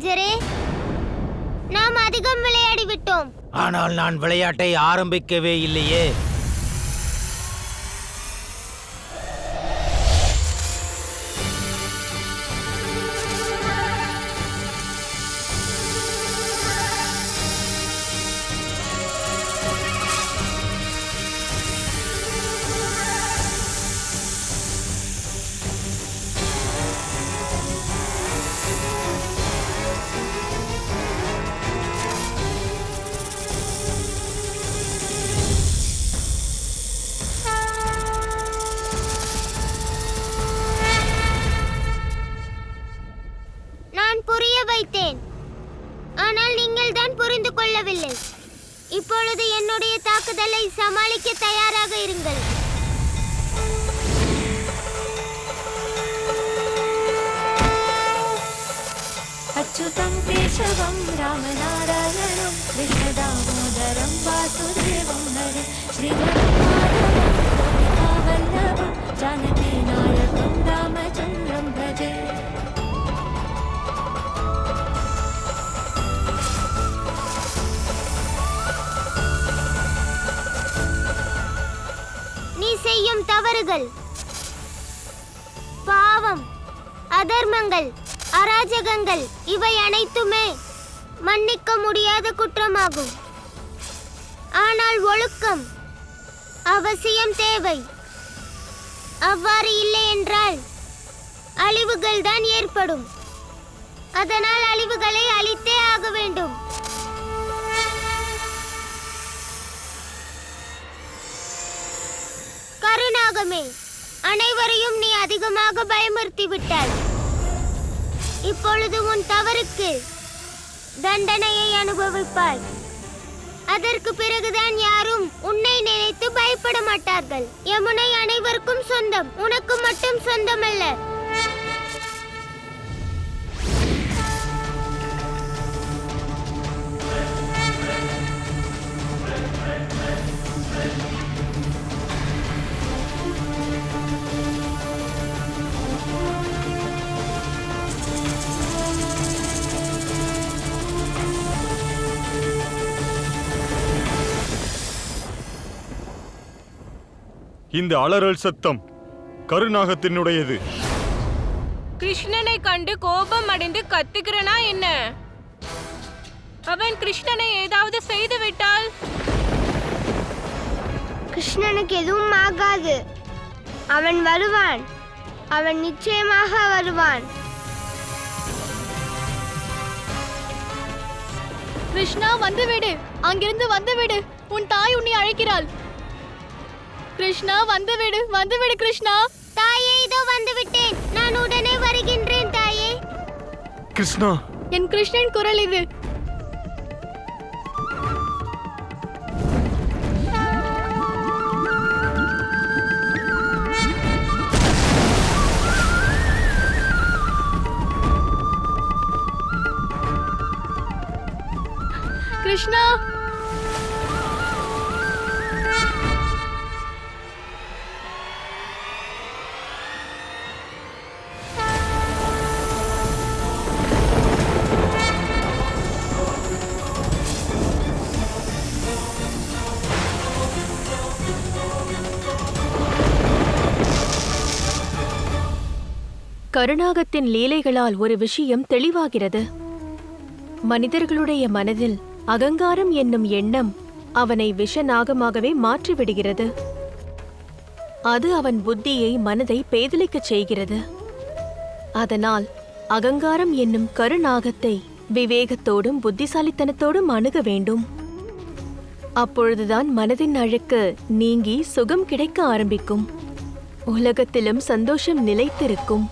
ராஜரே, நாம் அதிகம் விளையாடி விட்டோம். ஆனால் நான் விளையாட்டை ஆரம்பிக்கவே இல்லையே. ஆனால் நீங்கள் தான் புரிந்து கொள்ளவில்லை. இப்பொழுது என்னுடைய தாக்குதலை சமாளிக்க தயாராக இருங்கள். அச்சுதம் கேசவம் ராமநாராயணம் கிருஷ்ணதாமோதரம் வாசுதேவம் ஹரி ஸ்ரீவல்லபம் ஜானகி நாயகம் ராமச்சந்திரம் பஜே. செய்யும் தவறுகள், பாவம், அதர்மங்கள், அராஜகங்கள் இவை அனைத்துமே மன்னிக்க முடியாத குற்றமாகும். ஆனால் ஒழுக்கம் அவசியம் தேவை. அவ்வாறு இல்லை என்றால் அழிவுகள் தான் ஏற்படும். அதனால் அழிவுகளை அழித்தே ஆக வேண்டும். கருணாகமே, அனைவரையும் நீ அதிகமாக பயமுறுத்தி விட்டாய். இப்பொழுது உன் தவறுக்கு தண்டனையை அனுபவிப்பாய். அதற்கு பிறகுதான் யாரும் உன்னை நினைத்து பயப்பட மாட்டார்கள். யமுனை அனைவருக்கும் சொந்தம், உனக்கு மட்டும் சொந்தமல்ல. இந்த அலறல் சத்தம் கருநாகத்தினுடையது. கிருஷ்ணனை கண்டு கோபம் அடைந்து கத்துக்கிறனா என்ன? அவன் கிருஷ்ணனை ஏதாவது செய்து விட்டால்? கிருஷ்ணனுக்கு எதுவும் ஆகாது. அவன் வருவான். அவன் நிச்சயமாக வருவான். கிருஷ்ணா, வந்துவிடு. அங்கிருந்து வந்துவிடு. உன் தாய் உன்னை அழைக்கிறாள். கிருஷ்ணா, வந்துவிடு, வந்துவிடு கிருஷ்ணா. தாயே, இதோ வந்துவிட்டேன். நான் உடனே வருகின்றேன் தாயே. கிருஷ்ணா, என் கிருஷ்ணன் குரல் இது. கிருஷ்ணா, கருநாகத்தின் லீலைகளால் ஒரு விஷயம் தெளிவாகிறது. மனிதர்களுடைய மனதில் அகங்காரம் என்னும் எண்ணம் அவனை விஷநாகமாகவே மாற்றிவிடுகிறது. அது அவன் புத்தியை, மனதை பேதலிக்கச் செய்கிறது. அதனால் அகங்காரம் என்னும் கருநாகத்தை விவேகத்தோடும் புத்திசாலித்தனத்தோடும் அணுக வேண்டும். அப்பொழுதுதான் மனதின் அழுக்கு நீங்கி சுகம் கிடைக்க ஆரம்பிக்கும். உலகத்திலும் சந்தோஷம் நிலைத்திருக்கும்.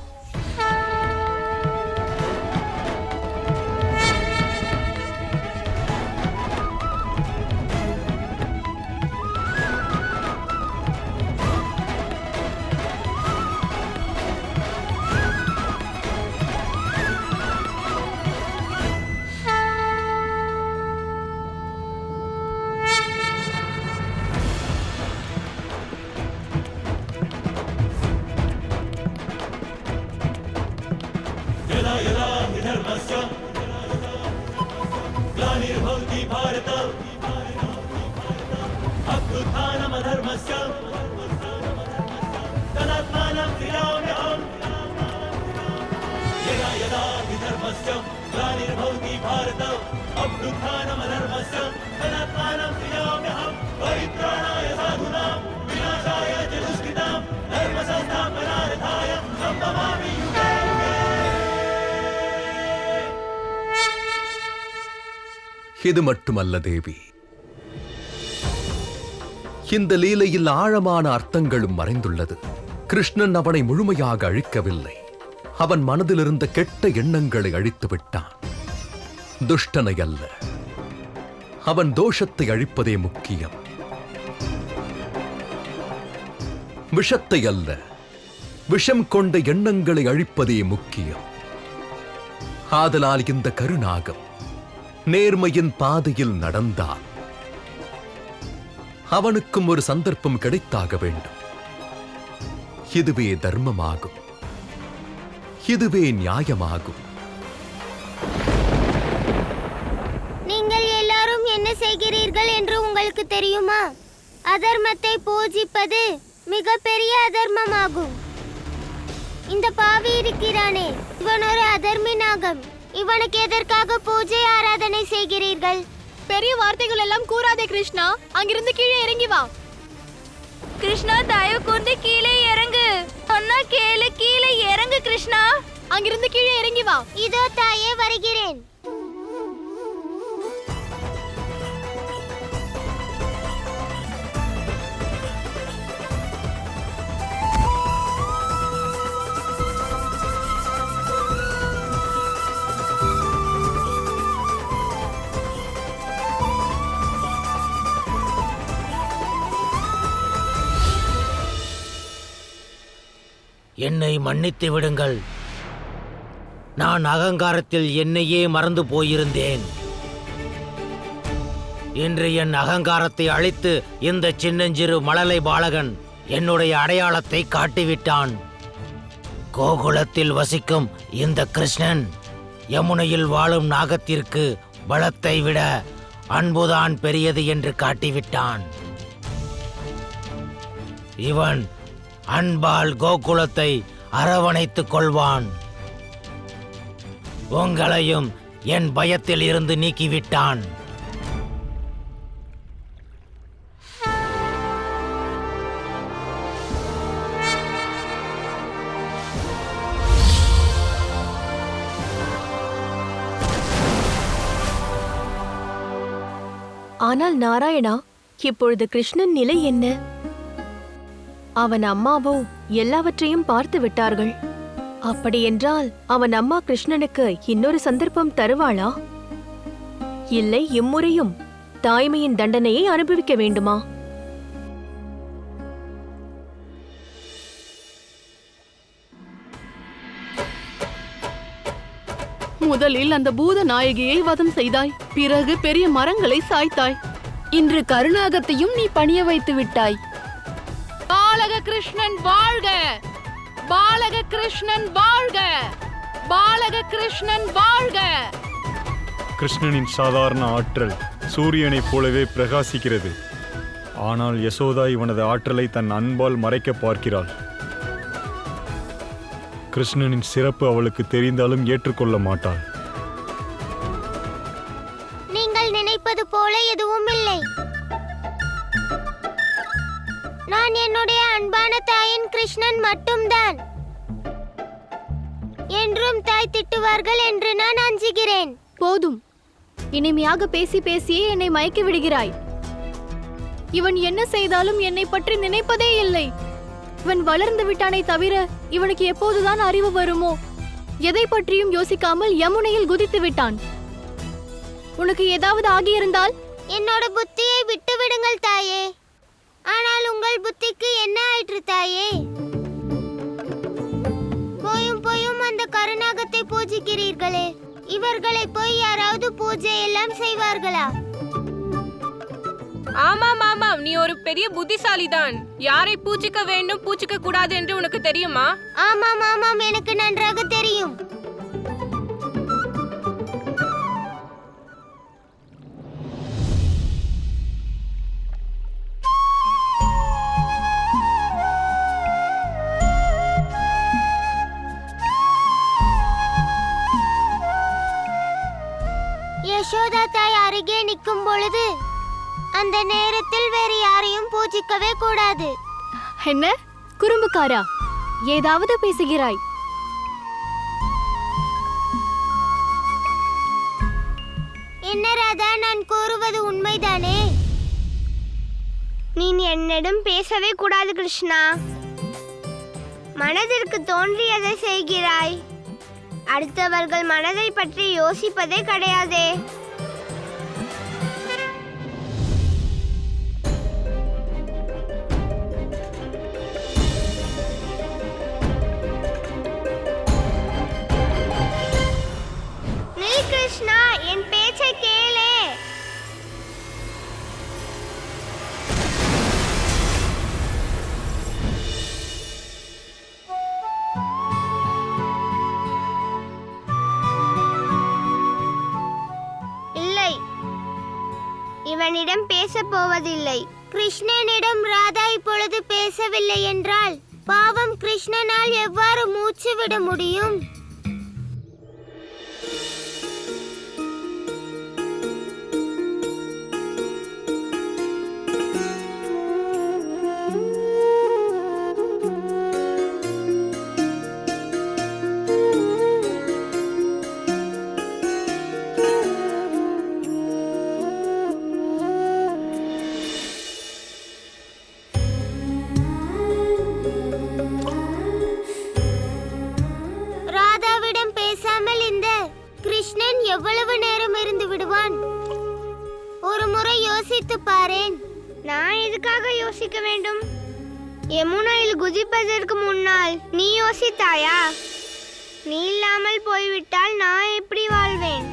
இது மட்டுமல்ல தேவி, இந்த லீலையில் ஆழமான அர்த்தங்களும் மறைந்துள்ளது. கிருஷ்ணன் அவனை முழுமையாக அழிக்கவில்லை, அவன் மனதிலிருந்த கெட்ட எண்ணங்களை அழித்து விட்டான். துஷ்டனை அல்ல, அவன் தோஷத்தை அழிப்பதே முக்கியம். விஷத்தை அல்ல, விஷம் கொண்ட எண்ணங்களை அழிப்பதே முக்கியம். ஆதலால் இந்த கருநாகம் நேர்மையின் பாதையில் நடந்தால் அவனுக்கும் ஒரு சந்தர்ப்பம் கிடைத்தாக வேண்டும். இதுவே தர்மமாகும், இதுவே நியாயமாகும். நீங்கள் எல்லாரும் என்ன செய்கிறீர்கள் என்று உங்களுக்கு தெரியுமா? அதர்மத்தை பூஜிப்பது மிகப்பெரிய அதர்மமாகும். இந்த பாவி இருக்கிறானே, இவன் ஒரு அதர்மி நாகம். இவனுக்கு எதற்காக பூஜை ஆராதனை செய்கிறீர்கள்? பெரிய வார்த்தைகள் எல்லாம் கூறாதே கிருஷ்ணா, அங்கிருந்து கீழே இறங்கி வா. கிருஷ்ணா, தயவு கூர்ந்து கீழே இறங்கு. அண்ணா கேளு, கீழே இறங்கு கிருஷ்ணா. அங்கிருந்து கீழே இறங்கி வா. இதோ தாயே வருகிறேன். என்னை மன்னித்து விடுங்கள். நான் அகங்காரத்தில் என்னையே மறந்து போயிருந்தேன். இன்று என் அகங்காரத்தை அழித்து இந்த சின்னஞ்சிறு மழலை பாலகன் என்னுடைய அடையாளத்தை காட்டிவிட்டான். கோகுலத்தில் வசிக்கும் இந்த கிருஷ்ணன் யமுனையில் வாழும் நாகத்திற்கு பலத்தை விட அன்புதான் பெரியது என்று காட்டிவிட்டான். இவன் அன்பால் கோகுலத்தை அரவணைத்துக் கொள்வான். உங்களையும் என் பயத்தில் இருந்து நீக்கிவிட்டான். ஆனால் நாராயணா, இப்பொழுது கிருஷ்ணன் நிலை என்ன? அவன் அம்மாவோ எல்லாவற்றையும் பார்த்து விட்டார்கள். அப்படியென்றால் அவன் அம்மா கிருஷ்ணனுக்கு இன்னொரு சந்தர்ப்பம் தருவாளா? இல்லை, இம்முறையும் தாய்மையின் தண்டனையை அனுபவிக்க வேண்டுமா? முதலில் அந்த பூத நாயகியை வதம் செய்தாய், பிறகு பெரிய மரங்களை சாய்த்தாய், இன்று கருநாகத்தையும் நீ பணிய வைத்து விட்டாய். பாலக கிருஷ்ணன் வாழ்க! பாலக கிருஷ்ணன் வாழ்க! பாலக கிருஷ்ணன் வாழ்க! கிருஷ்ணனின் சாதாரண ஆற்றல் சூரியனைப் போலவே பிரகாசிக்கிறது. ஆனால் யசோதா இவனது ஆற்றலை தன் அன்பால் மறைக்க பார்க்கிறாள். கிருஷ்ணனின் சிறப்பு அவளுக்கு தெரிந்தாலும் ஏற்றுக்கொள்ள மாட்டாள். நீங்கள் நினைப்பது போல எதுவும் இல்லை. நான் என்னுடைய அன்பான தாயின் கிருஷ்ணன் மட்டும்தான். என்றும் தாய் திட்டுவார்கள் என்று நான் அஞ்சுகிறேன். போதும், இனிமையாக பேசி பேசியே என்னை மயக்கி விடுகிறாய். இவன் என்ன செய்தாலும் என்னை பற்றி நினைப்பதே இல்லை. இவன் வளர்ந்து விட்டானே தவிர இவனுக்கு எப்போதுதான் அறிவு வருமோ? எதை பற்றியும் யோசிக்காமல் யமுனையில் குதித்து விட்டான். உனக்கு ஏதாவது ஆகியிருந்தால் என்னோட புத்தியை விட்டு விடுங்கள் தாயே. ஆனால் உங்கள் புத்திக்கு என்ன ஆயிற்று தாயே? போயும் போயும் அந்த கருநாகத்தை பூஜிக்கிறீர்களே, இவர்களை போய் யாராவது பூஜை எல்லாம் செய்வார்களா? ஆமாம் ஆமாம், நீ ஒரு பெரிய புத்திசாலிதான். யாரை பூஜிக்க வேண்டும் பூஜிக்க கூடாது என்று உனக்கு தெரியுமா? ஆமாம் ஆமாம், எனக்கு நன்றாக தெரியும். நிற்கும் பொழுது அந்த நேரத்தில் வேறு யாரையும் பூஜிக்கவே கூடாது. என்ன குறும்புக்காரா, ஏதாவது பேசுகிறாய்? என்ன ராதா, நான் கூறுவது உண்மைதானே? நீ என்னிடம் பேசவே கூடாது கிருஷ்ணா. மனதிற்கு தோன்றியதை செய்கிறாய். அடுத்தவர்கள் மனதை பற்றி யோசிப்பதே கிடையாதே. நில் கிருஷ்ணா, என் பேச்சை கேளே. இவனிடம் பேச போவதில்லை. கிருஷ்ணனிடம் ராதா இப்பொழுது பேசவில்லை என்றால் பாவம் கிருஷ்ணனால் எவ்வாறு மூச்சு விட முடியும்? கிருஷ்ணன் எவ்வளவு நேரம் இருந்து விடுவான்? ஒரு முறை யோசித்து பாரேன். நான் எதுக்காக யோசிக்க வேண்டும்? யமுனையில் குதிப்பதற்கு முன்னால் நீ யோசித்தாயா? நீ இல்லாமல் போய்விட்டால் நான் எப்படி வாழ்வேன்?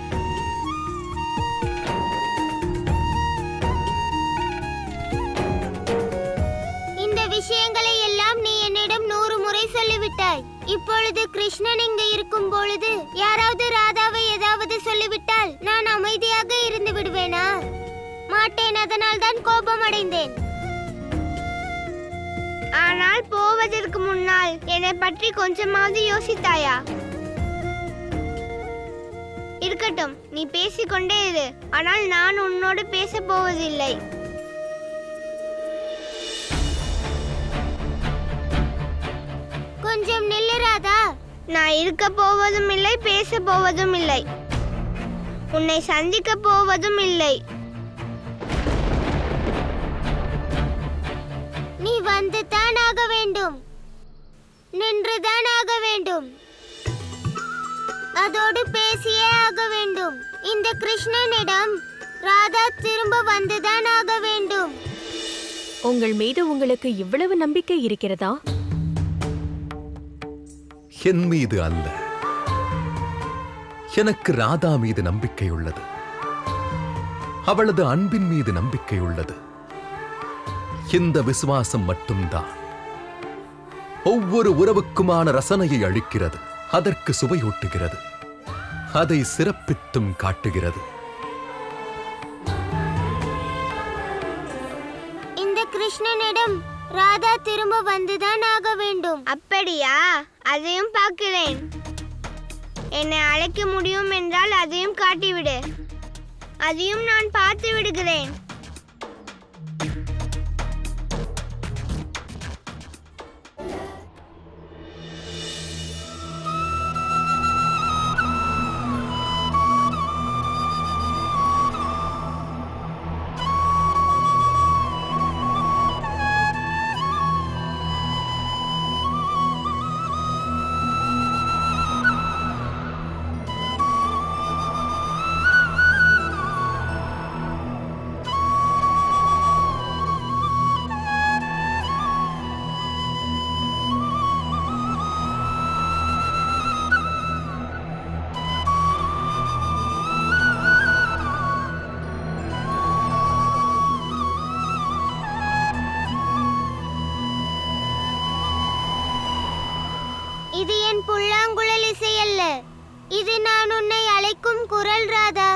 இந்த விஷயங்களை எல்லாம் நீ என்னிடம் 100 முறை சொல்லிவிட்டாய். இப்பொழுது கிருஷ்ணன் இங்கு இருக்கும் பொழுது யாராவது ராதாவை ஏதாவது சொல்லிவிட்டால் நான் அமைதியாக இருந்து விடுவேனா? மாட்டேன். அதனால் தான் கோபம் அடைந்தேன். ஆனால் போவதற்கு முன்னால் என்னை பற்றி கொஞ்சமாவது யோசித்தாயா? இருக்கட்டும், நீ பேசிக்கொண்டே இரு. ஆனால் நான் உன்னோடு பேச போவதில்லை. கொஞ்சம் நில்லு ராதா. நான் இருக்க போவதும் இல்லை, பேச போவதும் இல்லை. உன்னை சந்திக்க போவதும் இல்லை. நீ வந்து தான் ஆக வேண்டும், நின்றுதான் ஆக வேண்டும், அதோடு பேசியே ஆக வேண்டும். இந்த கிருஷ்ணனிடம் ராதா திரும்ப வந்துதான் ஆக வேண்டும். உங்கள் மீது உங்களுக்கு இவ்வளவு நம்பிக்கை இருக்கிறதா? என் மீது அல்ல, எனக்கு ராதா மீது நம்பிக்கை உள்ளது. அவளது அன்பின் மீது நம்பிக்கை உள்ளது. இந்த விசுவாசம் மட்டும்தான் ஒவ்வொரு உறவுக்குமான ரசனையை அளிக்கிறது, அதற்கு சுவையூட்டுகிறது, அதை சிறப்பித்தும் காட்டுகிறது. இந்த கிருஷ்ணனிடம் ராதா திரும்ப வந்துதான் ஆக வேண்டும். அப்படியா? அதையும் பார்க்கிறேன். என்னை அழைக்க முடியும் என்றால் அதையும் காட்டிவிடு. அதையும் நான் பார்த்து விடுகிறேன். இது என் புல்லாங்குழல் இசை அல்ல, இது நான் உன்னை அழைக்கும் குரல் ராதா.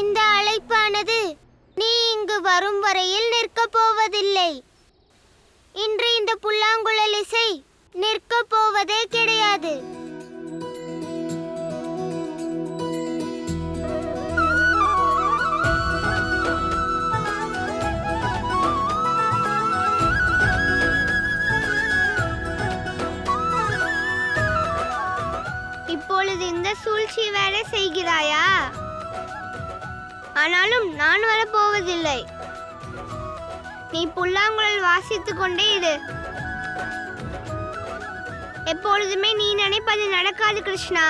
இந்த அழைப்பானது நீ இங்கு வரும் வரையில் நிற்கப் போவதில்லை. இன்று இந்த புல்லாங்குழல் இசை நிற்கப் போவதே கிடையாது. சூழ்ச்சி வேற செய்கிறாயா? ஆனாலும் நான் வரப்போவதில்லை. நீ புல்லாங்குழல் வாசித்துக் கொண்டே இரு. எப்பொழுதுமே நீ நினைப்பது நடக்காது கிருஷ்ணா.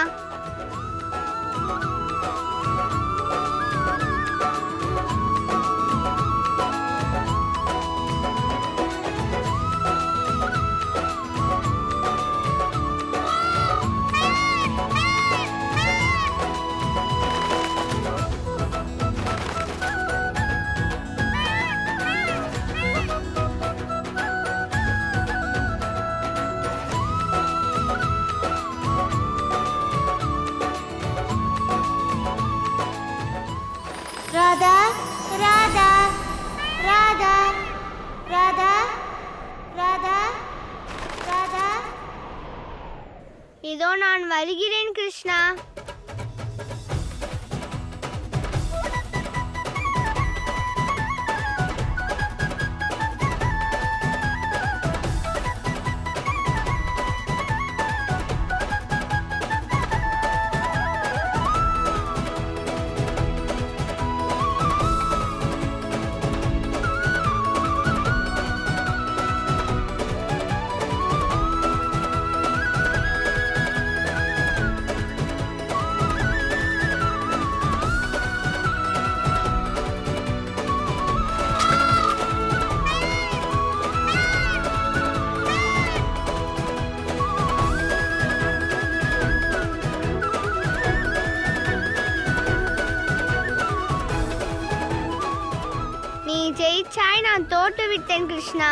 ராதா, ராதா, ராதா, ராதா, ராதா, ராதா. இதோ நான் வருகிறேன் கிருஷ்ணா. நீ ஜெயிச்சாய், நான் தோற்று விட்டேன் கிருஷ்ணா.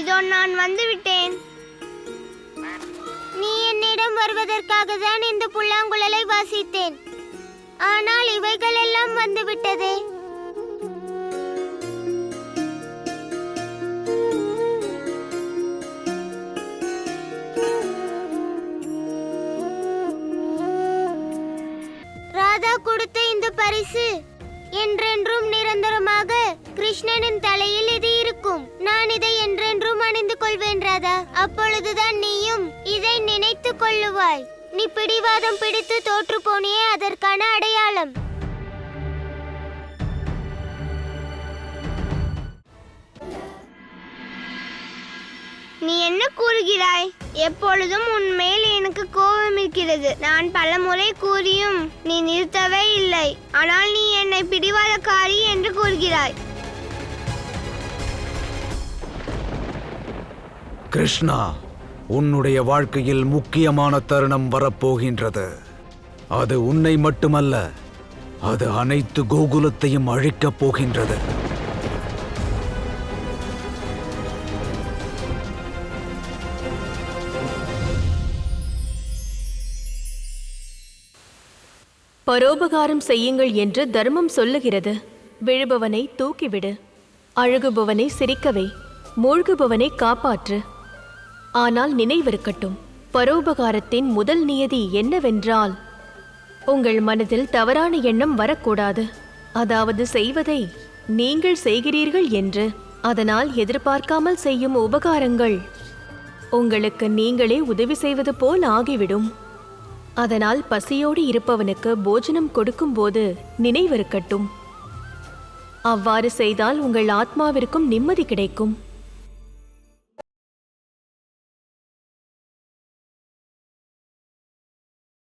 இதோ நான் வந்து விட்டேன். நீ என்னிடம் வருவதற்காக தான் இந்த புல்லாங்குழலை வாசித்தேன். ஆனால் இவைகள் எல்லாம் வந்துவிட்டதே. ராதா கொடுத்த இந்த பரிசு என்றென்றும் நிரந்தரமாக கிருஷ்ணனின் தலையில் இது இருக்கும். நான் இதை என்றென்றும் அணிந்து கொள்வேன் ராதா. அப்பொழுதுதான் நீயும் இதை நினைத்துக் கொள்ளுவாய். நீ பிடிவாதம் பிடித்து தோற்று போனியே, அதற்கான அடையாளம். நீ என்ன கூறுகிறாய்? எப்பொழுதும் உன் மேல் எனக்கு கோபம் இருக்கிறது. நான் பலமுறை கூறியும் நீ நிறுத்தவே இல்லை. ஆனால் நீ என்னை பிடிவாதக்காரி என்று கூறுகிறாய். கிருஷ்ணா, உன்னுடைய வாழ்க்கையில் முக்கியமான தருணம் வரப்போகின்றது. அது உன்னை மட்டுமல்ல, அது அனைத்து கோகுலத்தையும் அழிக்கப் போகின்றது. பரோபகாரம் செய்யுங்கள் என்று தர்மம் சொல்லுகிறது. விழுபவனை தூக்கிவிடு, அழுகுபவனை சிரிக்கவை, மூழ்குபவனை காப்பாற்று. ஆனால் நினைவிருக்கட்டும், பரோபகாரத்தின் முதல் நியதி என்னவென்றால், உங்கள் மனதில் தவறான எண்ணம் வரக்கூடாது. அதாவது செய்வதை நீங்கள் செய்கிறீர்கள் என்று. அதனால் எதிர்பார்க்காமல் செய்யும் உபகாரங்கள் உங்களுக்கு நீங்களே உதவி செய்வது போல் ஆகிவிடும். அதனால் பசியோடு இருப்பவனுக்கு போஜனம் கொடுக்கும்போது நினைவிருக்கட்டும். அவ்வாறு செய்தால் உங்கள் ஆத்மாவிற்கும் நிம்மதி கிடைக்கும்.